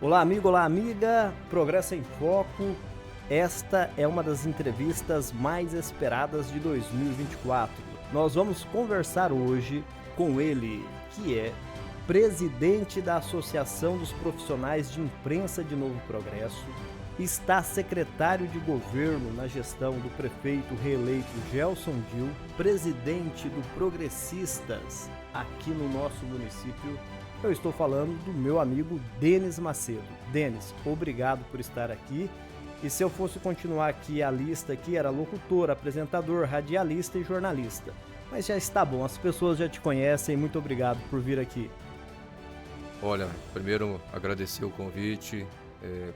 Olá, amigo, olá, amiga. Progresso em Foco. Esta é uma das entrevistas mais esperadas de 2024. Nós vamos conversar hoje com ele, que é presidente da Associação dos Profissionais de Imprensa de Novo Progresso, está secretário de governo na gestão do prefeito reeleito Gelson Dil, presidente do Progressistas aqui no nosso município. Eu estou falando do meu amigo Denis Macedo. Denis, obrigado por estar aqui. E se eu fosse continuar aqui, a lista aqui era locutor, apresentador, radialista e jornalista. Mas já está bom, as pessoas já te conhecem. Muito obrigado por vir aqui. Olha, primeiro agradecer o convite,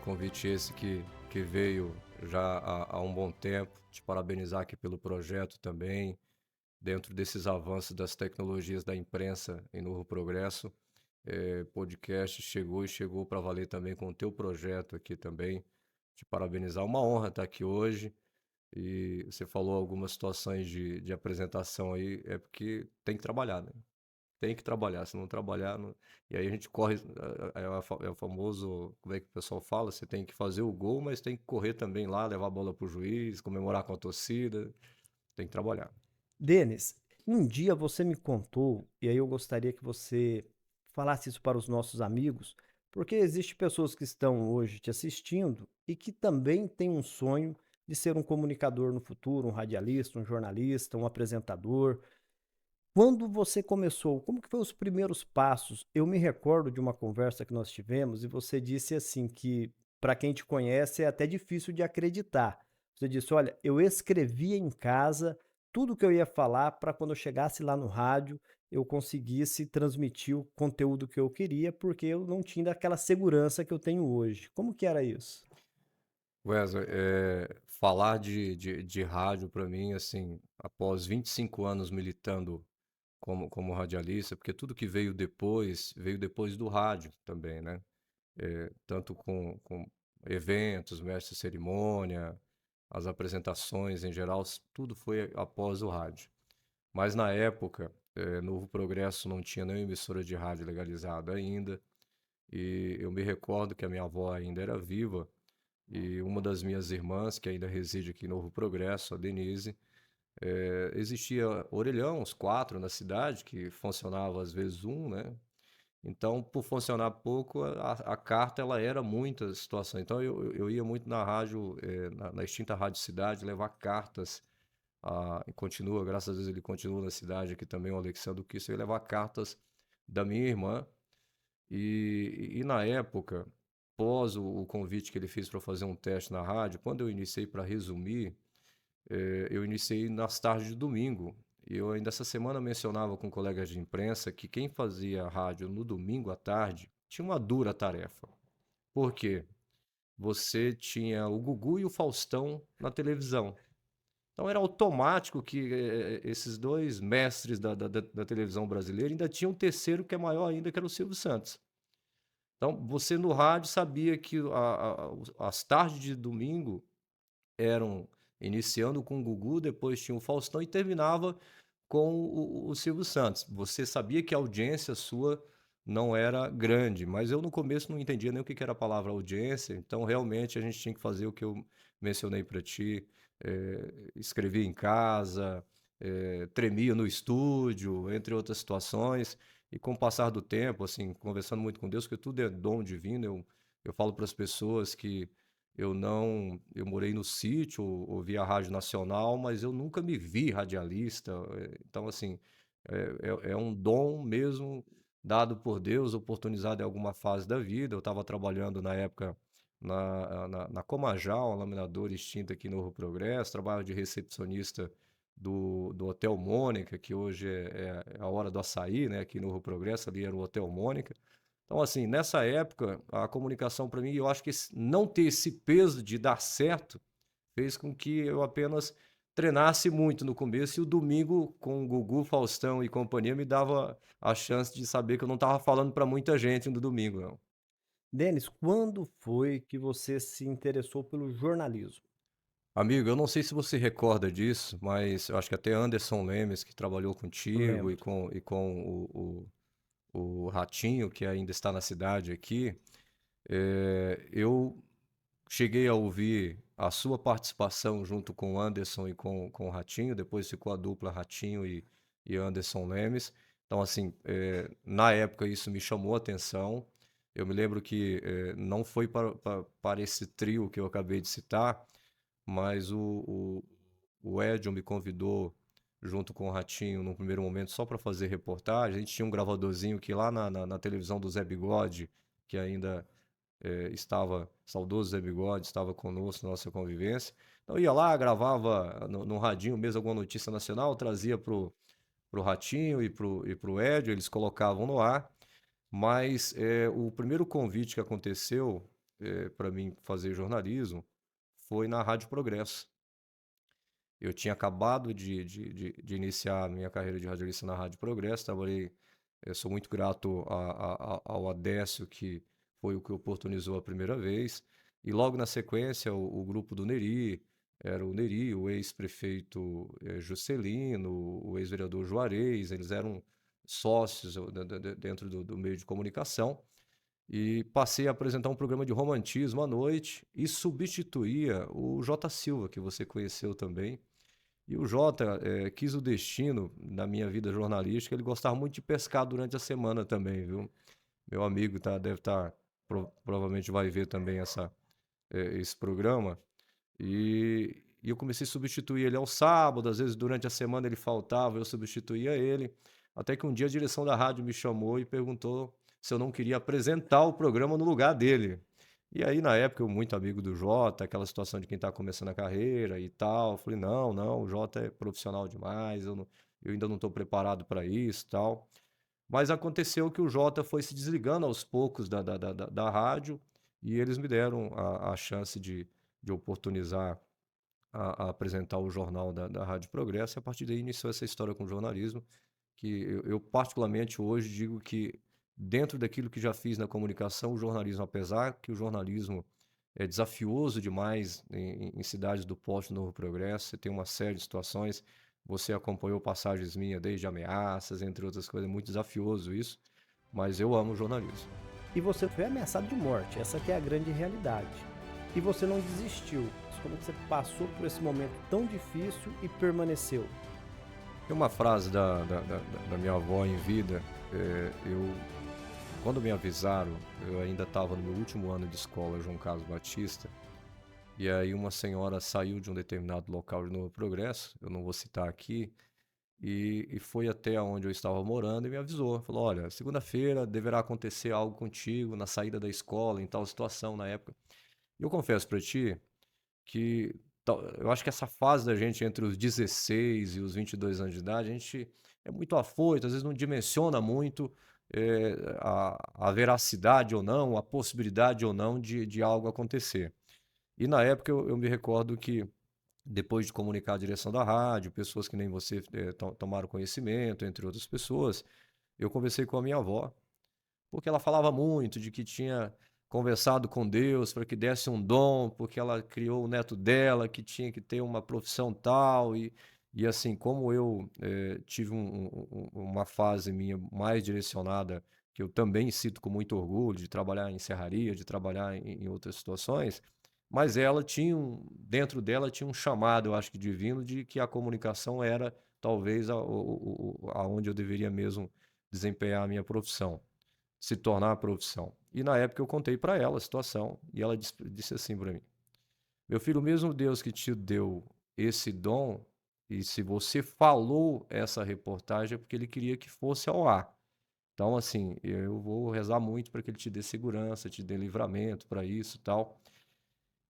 convite esse que veio já há um bom tempo, te parabenizar aqui pelo projeto também, dentro desses avanços das tecnologias da imprensa em Novo Progresso, podcast chegou e chegou para valer também com o teu projeto aqui também, te parabenizar, uma honra estar aqui hoje, e você falou algumas situações de apresentação aí, é porque tem que trabalhar, né? Tem que trabalhar, se não trabalhar. E aí a gente corre. É o famoso. Como é que o pessoal fala? Você tem que fazer o gol, mas tem que correr também lá, levar a bola pro juiz, comemorar com a torcida. Tem que trabalhar. Denis, um dia você me contou, e aí eu gostaria que você falasse isso para os nossos amigos, porque existem pessoas que estão hoje te assistindo e que também têm um sonho de ser um comunicador no futuro, um radialista, um jornalista, um apresentador. Quando você começou, como que foram os primeiros passos? Eu me recordo de uma conversa que nós tivemos e você disse assim que para quem te conhece é até difícil de acreditar. Você disse: "Olha, eu escrevia em casa tudo que eu ia falar para quando eu chegasse lá no rádio, eu conseguisse transmitir o conteúdo que eu queria, porque eu não tinha aquela segurança que eu tenho hoje". Como que era isso? Wesley, falar de rádio para mim, assim, após 25 anos militando como radialista, porque tudo que veio depois do rádio também, né? Tanto com eventos, mestre de cerimônia, as apresentações em geral, tudo foi após o rádio. Mas na época, Novo Progresso não tinha nenhuma emissora de rádio legalizada ainda, e eu me recordo que a minha avó ainda era viva, e uma das minhas irmãs, que ainda reside aqui em Novo Progresso, a Denise, existia orelhão, uns 4 na cidade, que funcionava às vezes um, né? Então, por funcionar pouco, a carta ela era muitas situações. Então, eu ia muito na rádio, na extinta Rádio Cidade, levar cartas. E continua, graças a Deus ele continua na cidade aqui também, o Alexandre Kiss. Eu ia levar cartas da minha irmã. E na época, pós o convite que ele fez para fazer um teste na rádio, quando eu iniciei, para resumir, eu iniciei nas tardes de domingo. E eu ainda essa semana mencionava com colegas de imprensa que quem fazia rádio no domingo à tarde tinha uma dura tarefa. Por quê? Você tinha o Gugu e o Faustão na televisão. Então era automático que esses dois mestres da televisão brasileira ainda tinham um terceiro que é maior ainda, que era o Silvio Santos. Então você no rádio sabia que as tardes de domingo eram iniciando com o Gugu, depois tinha o Faustão e terminava com o Silvio Santos. Você sabia que a audiência sua não era grande, mas eu no começo não entendia nem o que era a palavra audiência, então realmente a gente tinha que fazer o que eu mencionei para ti, escrevia em casa, tremia no estúdio, entre outras situações, e com o passar do tempo, assim, conversando muito com Deus, porque tudo é dom divino, eu falo para as pessoas que eu morei no sítio, ouvi a Rádio Nacional, mas eu nunca me vi radialista. Então, assim, é um dom mesmo dado por Deus, oportunizado em alguma fase da vida. Eu estava trabalhando na época na Comajal, uma laminadora extinta aqui no Novo Progresso, trabalhava de recepcionista do Hotel Mônica, que hoje é a hora do açaí, né? Aqui no Novo Progresso, ali era o Hotel Mônica. Então, assim, nessa época, a comunicação para mim, eu acho que não ter esse peso de dar certo fez com que eu apenas treinasse muito no começo e o domingo com o Gugu, Faustão e companhia me dava a chance de saber que eu não estava falando para muita gente no domingo, não. Denis, quando foi que você se interessou pelo jornalismo? Amigo, eu não sei se você recorda disso, mas eu acho que até Anderson Lemes, que trabalhou contigo Lembro. e com o Ratinho, que ainda está na cidade aqui, Eu cheguei a ouvir a sua participação junto com o Anderson e com o Ratinho, depois ficou a dupla Ratinho e Anderson Lemes. Então, assim, na época isso me chamou a atenção. Eu me lembro que não foi para esse trio que eu acabei de citar, mas o Edson me convidou junto com o Ratinho num primeiro momento só para fazer reportagem. A gente tinha um gravadorzinho que lá na televisão do Zé Bigode, que ainda estava, saudoso Zé Bigode, estava conosco na nossa convivência. Então ia lá, gravava no radinho mesmo alguma notícia nacional, trazia pro Ratinho e pro Edio, eles colocavam no ar. Mas o primeiro convite que aconteceu para mim fazer jornalismo foi na Rádio Progresso. Eu tinha acabado de iniciar a minha carreira de radialista na Rádio Progresso, trabalhei, eu sou muito grato ao Adécio, que foi o que oportunizou a primeira vez, e logo na sequência o grupo do Neri, era o Neri, o ex-prefeito Juscelino, o ex-vereador Juarez, eles eram sócios dentro do meio de comunicação, e passei a apresentar um programa de romantismo à noite e substituía o J. Silva, que você conheceu também. E o Jota quis o destino na minha vida jornalística. Ele gostava muito de pescar durante a semana também, viu? Meu amigo deve estar, provavelmente vai ver também esse programa. E eu comecei a substituir ele ao sábado, às vezes durante a semana ele faltava, eu substituía ele. Até que um dia a direção da rádio me chamou e perguntou se eu não queria apresentar o programa no lugar dele. E aí, na época, eu muito amigo do Jota, aquela situação de quem está começando a carreira e tal. Eu falei, não, não, o Jota é profissional demais, eu ainda não estou preparado para isso e tal. Mas aconteceu que o Jota foi se desligando aos poucos da rádio e eles me deram a chance de oportunizar a apresentar o jornal da Rádio Progresso. E a partir daí iniciou essa história com o jornalismo, que eu particularmente hoje digo que dentro daquilo que já fiz na comunicação, o jornalismo, apesar que o jornalismo é desafioso demais em cidades do porte do Novo Progresso, você tem uma série de situações, você acompanhou passagens minhas desde ameaças, entre outras coisas, é muito desafioso isso, mas eu amo o jornalismo. E você foi ameaçado de morte, essa que é a grande realidade. E você não desistiu. Como que você passou por esse momento tão difícil e permaneceu? Tem uma frase da minha avó em vida, quando me avisaram, eu ainda estava no meu último ano de escola, João Carlos Batista, e aí uma senhora saiu de um determinado local de Novo Progresso, eu não vou citar aqui, e foi até onde eu estava morando e me avisou. Falou, olha, segunda-feira deverá acontecer algo contigo na saída da escola, em tal situação na época. E eu confesso para ti que eu acho que essa fase da gente entre os 16 e os 22 anos de idade, a gente é muito afoito, às vezes não dimensiona muito a veracidade ou não, a possibilidade ou não de algo acontecer. E na época eu me recordo que, depois de comunicar a direção da rádio, pessoas que nem você tomaram conhecimento, entre outras pessoas, eu conversei com a minha avó, porque ela falava muito de que tinha conversado com Deus para que desse um dom, porque ela criou o neto dela que tinha que ter uma profissão tal, e assim, como eu tive uma fase minha mais direcionada, que eu também cito com muito orgulho, de trabalhar em serraria, de trabalhar em outras situações, mas ela tinha dentro dela tinha um chamado, eu acho que divino, de que a comunicação era talvez aonde eu deveria mesmo desempenhar a minha profissão, se tornar a profissão. E na época eu contei para ela a situação e ela disse assim para mim: meu filho, o mesmo Deus que te deu esse dom, e se você falou essa reportagem é porque ele queria que fosse ao ar. Então, assim, eu vou rezar muito para que ele te dê segurança, te dê livramento para isso e tal.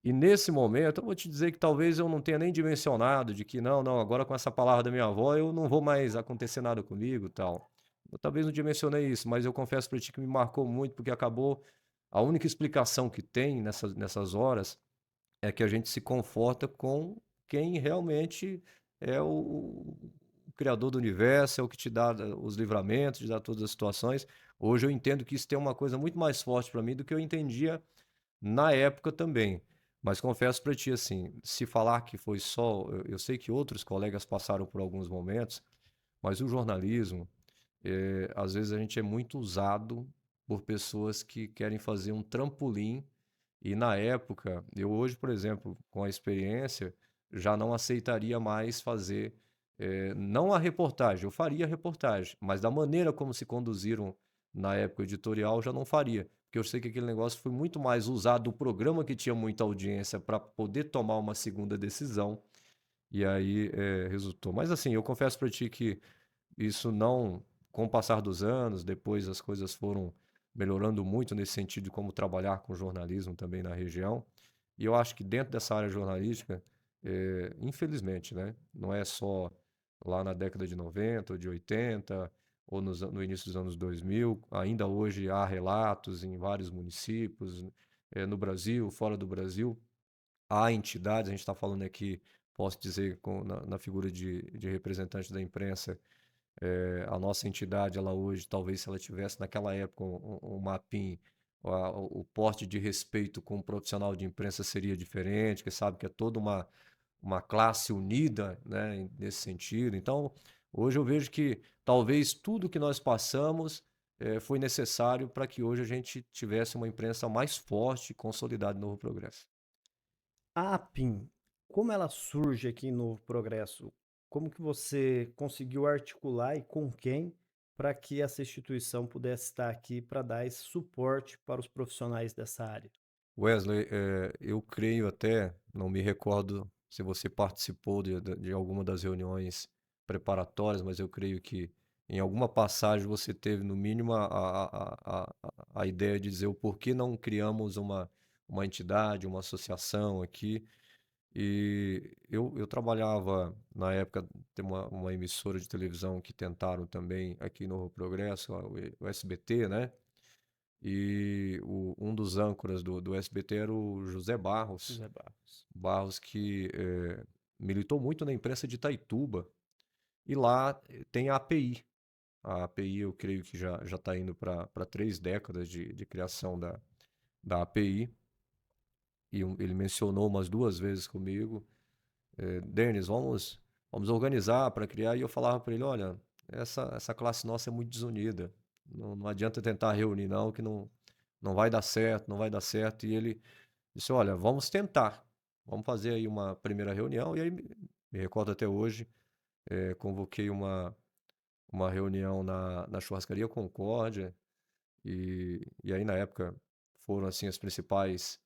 E nesse momento, eu vou te dizer que talvez eu não tenha nem dimensionado de que não, não, agora com essa palavra da minha avó eu não vou mais acontecer nada comigo e tal. Eu talvez não dimensionei isso, mas eu confesso para ti que me marcou muito, porque acabou. A única explicação que tem nessas horas é que a gente se conforta com quem realmente é o criador do universo, é o que te dá os livramentos, te dá todas as situações. Hoje eu entendo que isso tem uma coisa muito mais forte para mim do que eu entendia na época também. Mas confesso para ti, assim, se falar que foi só. Eu sei que outros colegas passaram por alguns momentos, mas o jornalismo, às vezes a gente é muito usado por pessoas que querem fazer um trampolim. E na época, eu hoje, por exemplo, com a experiência, já não aceitaria mais fazer, não a reportagem, eu faria a reportagem, mas da maneira como se conduziram na época editorial, já não faria. Porque eu sei que aquele negócio foi muito mais usado o programa que tinha muita audiência para poder tomar uma segunda decisão, e aí resultou. Mas assim, eu confesso para ti que isso não, com o passar dos anos, depois as coisas foram melhorando muito nesse sentido de como trabalhar com jornalismo também na região. E eu acho que dentro dessa área jornalística, infelizmente, né, não é só lá na década de 90 ou de 80 ou no início dos anos 2000, ainda hoje há relatos em vários municípios, no Brasil, fora do Brasil, há entidades, a gente está falando aqui, posso dizer, na figura de representante da imprensa, a nossa entidade, ela hoje, talvez se ela tivesse naquela época um mapim, o porte de respeito com um profissional de imprensa seria diferente, que sabe que é toda uma classe unida, né, nesse sentido. Então, hoje eu vejo que talvez tudo que nós passamos foi necessário para que hoje a gente tivesse uma imprensa mais forte e consolidada em Novo Progresso. A APIM, como ela surge aqui em Novo Progresso? Como que você conseguiu articular e com quem para que essa instituição pudesse estar aqui para dar esse suporte para os profissionais dessa área? Wesley, eu creio até, não me recordo se você participou de alguma das reuniões preparatórias, mas eu creio que em alguma passagem você teve, no mínimo, a ideia de dizer o porquê não criamos uma entidade, uma associação aqui. E eu trabalhava, na época, tem uma emissora de televisão que tentaram também aqui no Progresso, o SBT, né? E um dos âncoras do SBT era o José Barros. José Barros. Barros que militou muito na imprensa de Itaituba. E lá tem a API. A API eu creio que já está indo para 3 décadas de criação da API. E ele mencionou umas 2 vezes comigo, Denis, vamos organizar para criar. E eu falava para ele, olha, essa classe nossa é muito desunida. Não adianta tentar reunir não, que não vai dar certo, não vai dar certo. E ele disse, olha, vamos tentar. Vamos fazer aí uma primeira reunião. E aí, me recordo até hoje, convoquei uma reunião na Churrascaria Concórdia. E aí, na época, foram assim as principais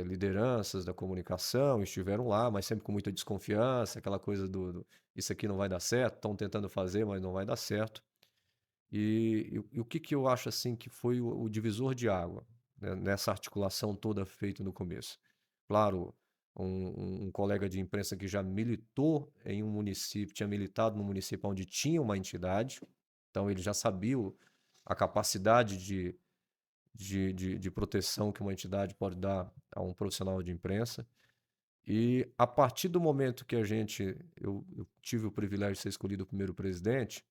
lideranças da comunicação, estiveram lá, mas sempre com muita desconfiança, aquela coisa isso aqui não vai dar certo, estão tentando fazer, mas não vai dar certo. E o que que eu acho assim que foi o divisor de água, né, nessa articulação toda feita no começo? Claro, um colega de imprensa que já militou em um município, tinha militado no município onde tinha uma entidade, então ele já sabia a capacidade de proteção que uma entidade pode dar a um profissional de imprensa. E a partir do momento que eu tive o privilégio de ser escolhido o primeiro presidente,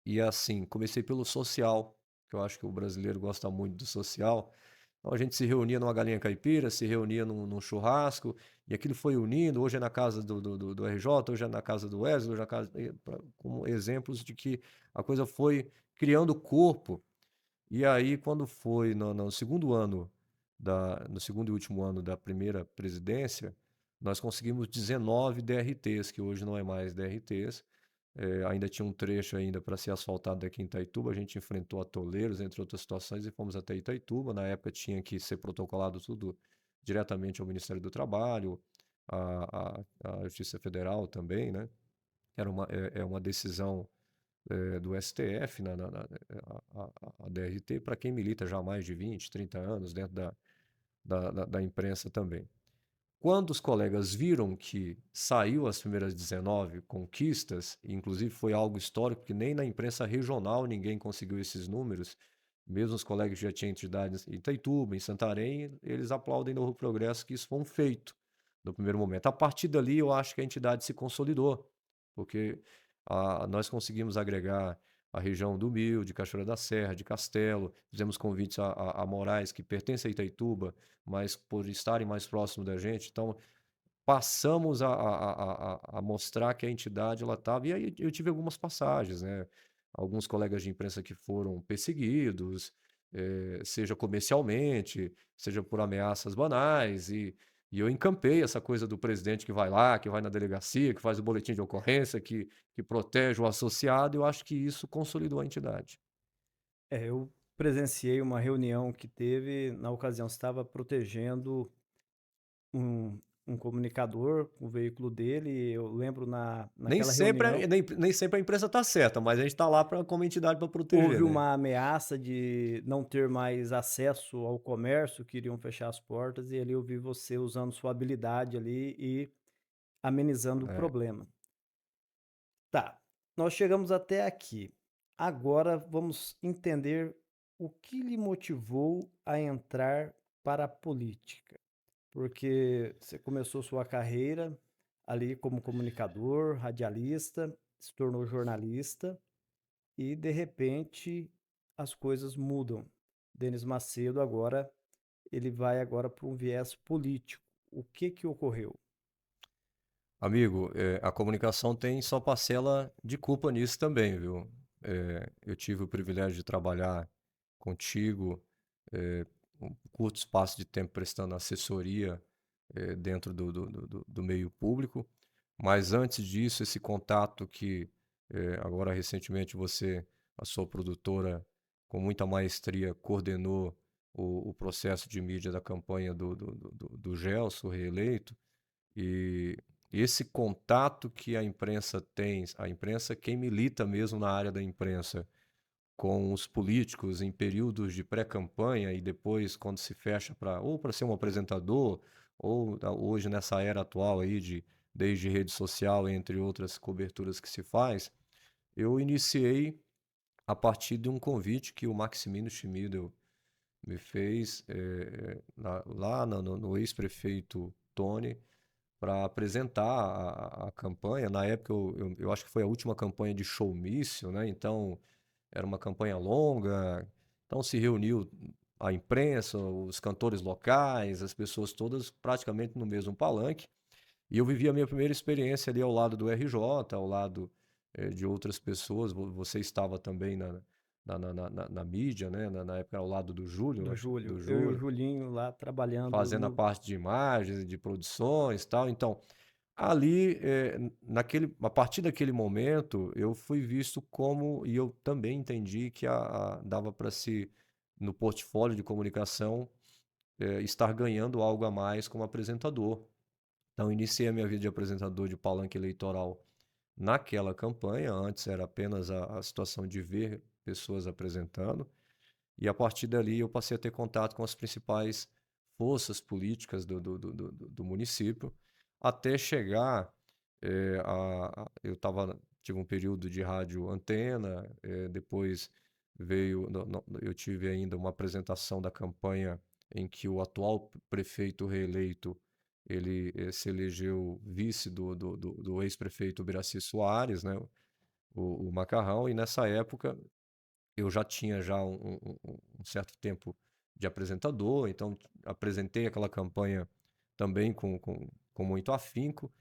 e assim, comecei pelo social, que eu acho que o brasileiro gosta muito do social. Então a gente se reunia numa galinha caipira, se reunia num churrasco, e aquilo foi unindo. Hoje é na casa do RJ, hoje é na casa do Wesley, hoje é na casa, como exemplos de que a coisa foi criando corpo. E aí, quando foi no segundo ano, no segundo e último ano da primeira presidência, nós conseguimos 19 DRTs, que hoje não é mais DRTs. Ainda tinha um trecho ainda para ser asfaltado aqui em Itaituba. A gente enfrentou atoleiros, entre outras situações, e fomos até Itaituba. Na época tinha que ser protocolado tudo diretamente ao Ministério do Trabalho, à Justiça Federal também, né? É uma decisão do STF, a DRT, para quem milita já há mais de 20, 30 anos dentro da imprensa também. Quando os colegas viram que saiu as primeiras 19 conquistas, e inclusive foi algo histórico, porque nem na imprensa regional ninguém conseguiu esses números, mesmo os colegas que já tinham entidades em Itaituba, em Santarém, eles aplaudem no Progresso que isso foi um feito no primeiro momento. A partir dali, eu acho que a entidade se consolidou, porque nós conseguimos agregar a região do Mil, de Cachoeira da Serra, de Castelo, fizemos convites a Moraes, que pertence a Itaituba, mas por estarem mais próximo da gente, então passamos a mostrar que a entidade ela estava, e aí eu tive algumas passagens, né? Alguns colegas de imprensa que foram perseguidos, seja comercialmente, seja por ameaças banais, e eu encampei essa coisa do presidente que vai lá, que vai na delegacia, que faz o boletim de ocorrência, que protege o associado, e eu acho que isso consolidou a entidade. Eu presenciei uma reunião que teve, na ocasião, estava protegendo um comunicador, o veículo dele, e eu lembro Nem naquela sempre, reunião, nem sempre a imprensa está certa, mas a gente está lá como entidade para proteger, houve né? uma ameaça de não ter mais acesso ao comércio, queriam fechar as portas, e ali eu vi você usando sua habilidade ali e amenizando o É. problema. Tá, nós chegamos até aqui. Agora vamos entender o que lhe motivou a entrar para a política. Porque você começou sua carreira ali como comunicador, radialista, se tornou jornalista e de repente as coisas mudam. Denis Macedo agora ele vai agora para um viés político. O que ocorreu? Amigo, a comunicação tem sua parcela de culpa nisso também, viu? Eu tive o privilégio de trabalhar contigo, um curto espaço de tempo prestando assessoria, dentro do meio público, mas antes disso, esse contato que agora recentemente você, a sua produtora, com muita maestria, coordenou o processo de mídia da campanha do Gelson, reeleito, e esse contato que a imprensa tem, a imprensa, quem milita mesmo na área da imprensa, com os políticos em períodos de pré-campanha e depois quando se fecha para ser um apresentador, ou hoje nessa era atual aí desde rede social, entre outras coberturas que se faz, eu iniciei a partir de um convite que o Maximino Schmidl me fez lá no ex-prefeito Tony, para apresentar a campanha. Na época, eu acho que foi a última campanha de showmício, né? Então, era uma campanha longa. Então, se reuniu a imprensa, os cantores locais, as pessoas todas praticamente no mesmo palanque. E eu vivi a minha primeira experiência ali ao lado do RJ, ao lado de outras pessoas. Você estava também na mídia, né? Na época, ao lado do Júlio, Do acho, Júlio. do Eu e o Júlio, Julinho lá trabalhando fazendo a no. parte de imagens, de produções e tal. Então, ali, a partir daquele momento, eu fui visto como, e eu também entendi que dava para se, no portfólio de comunicação, estar ganhando algo a mais como apresentador. Então, iniciei a minha vida de apresentador de palanque eleitoral naquela campanha. Antes era apenas a situação de ver pessoas apresentando. E a partir dali eu passei a ter contato com as principais forças políticas do município, até chegar eu tive um período de rádio antena, depois eu tive ainda uma apresentação da campanha em que o atual prefeito reeleito ele se elegeu vice do ex-prefeito Biraci Soares, né, o Macarrão, e nessa época eu já tinha um certo tempo de apresentador, então apresentei aquela campanha também com muito afinco.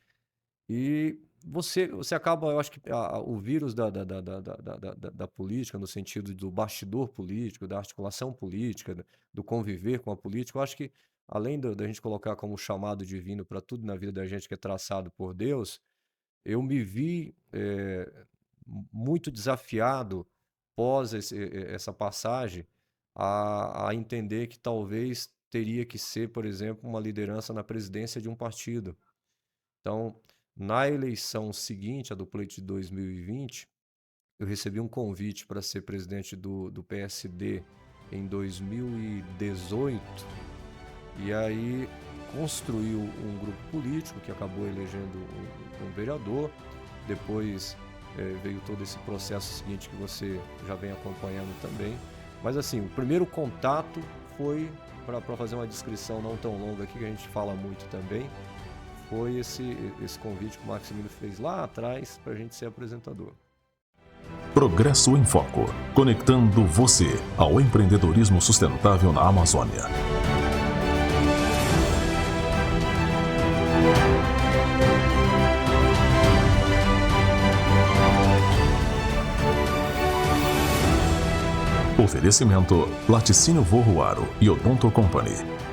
E você acaba, eu acho que o vírus da política, no sentido do bastidor político, da articulação política, do conviver com a política, eu acho que além da gente colocar como chamado divino para tudo na vida da gente que é traçado por Deus, eu me vi muito desafiado pós essa passagem a entender que talvez teria que ser, por exemplo, uma liderança na presidência de um partido. Então, na eleição seguinte, a do pleito de 2020, eu recebi um convite para ser presidente do PSD em 2018, e aí construiu um grupo político que acabou elegendo um vereador. Depois veio todo esse processo seguinte que você já vem acompanhando também. Mas assim, o primeiro contato foi, para fazer uma descrição não tão longa aqui, que a gente fala muito também, foi esse convite que o Maximino fez lá atrás para a gente ser apresentador. Progresso em Foco, conectando você ao empreendedorismo sustentável na Amazônia. Oferecimento Laticínio Vorruaro e Odonto Company.